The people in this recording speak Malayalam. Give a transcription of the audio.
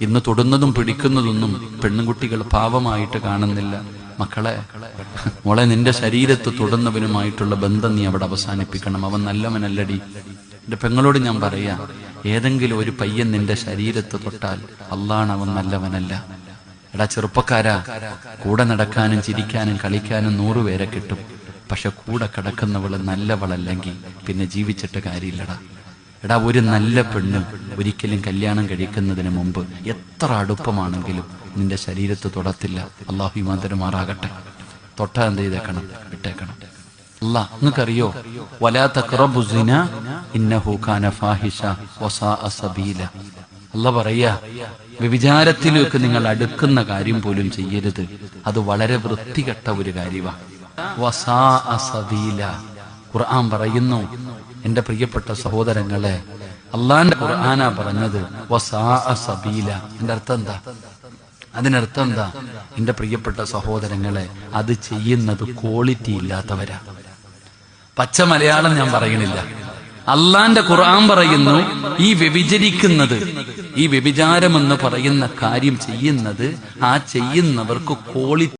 ഇന്ന് തൊടുന്നതും പിടിക്കുന്നതൊന്നും പെണ്ണുകുട്ടികൾ പാവമായിട്ട് കാണുന്നില്ല. മക്കളെ, മോളെ, നിന്റെ ശരീരത്ത് തൊടുന്നവനുമായിട്ടുള്ള ബന്ധം നീ അവിടെ അവസാനിപ്പിക്കണം. അവൻ നല്ലവനല്ലടി. എന്റെ പെങ്ങളോട് ഞാൻ പറയാ, ഏതെങ്കിലും ഒരു പയ്യൻ നിന്റെ ശരീരത്ത് തൊട്ടാൽ അല്ലാഹ് അവൻ നല്ലവനല്ല. എടാ ചെറുപ്പക്കാരാ, കൂടെ നടക്കാനും ചിരിക്കാനും കളിക്കാനും 100 പേരെ കിട്ടും. പക്ഷെ കൂടെ കിടക്കുന്നവള് നല്ലവളല്ലെങ്കിൽ പിന്നെ ജീവിച്ചിട്ട് കാര്യമില്ലടാ. എടാ, ഒരു നല്ല പെണ്ണ് ഒരിക്കലും കല്യാണം കഴിക്കുന്നതിന് മുമ്പ് എത്ര അടുപ്പമാണെങ്കിലും നിന്റെ ശരീരത്ത് തൊടത്തില്ല. അല്ലാഹു ഈമാൻ തരുമാറാകട്ടെ. തൊട്ടാ എന്ത് ചെയ്തേക്കണം? വിട്ടേക്കണം. അല്ലാഹ് നിങ്ങൾക്കറിയോ, വലാ തഖറബു സിന ഇന്നഹു കാന ഫാഹിഷ വസാഅ സബീല. അല്ലാഹ് പറയാ, വ്യഭിചാരത്തിലേക്ക് നിങ്ങൾ അടുക്കുന്ന കാര്യം പോലും ചെയ്യരുത്. അത് വളരെ വൃത്തികെട്ട ഒരു കാര്യമാണ്. വസാഅ സബീല. ഖുർആൻ പറയുന്നു, എന്റെ പ്രിയപ്പെട്ട സഹോദരങ്ങളെ, അള്ളാന്റെ ഖുർആനാ പറഞ്ഞത് വസാഅ സബീല. എന്റെ അർത്ഥം എന്താ? അതിനർത്ഥം എന്താ? എന്റെ പ്രിയപ്പെട്ട സഹോദരങ്ങളെ, അത് ചെയ്യുന്നത് ക്വാളിറ്റി ഇല്ലാത്തവരാ. പച്ച മലയാളം ഞാൻ പറയണില്ല. അള്ളാന്റെ ഖുർആൻ പറയുന്നു, ഈ വ്യഭിചരിക്കുന്നത്, ഈ വ്യഭിചാരമെന്ന് പറയുന്ന കാര്യം ചെയ്യുന്നത്, ആ ചെയ്യുന്നവർക്ക് ക്വാളിറ്റി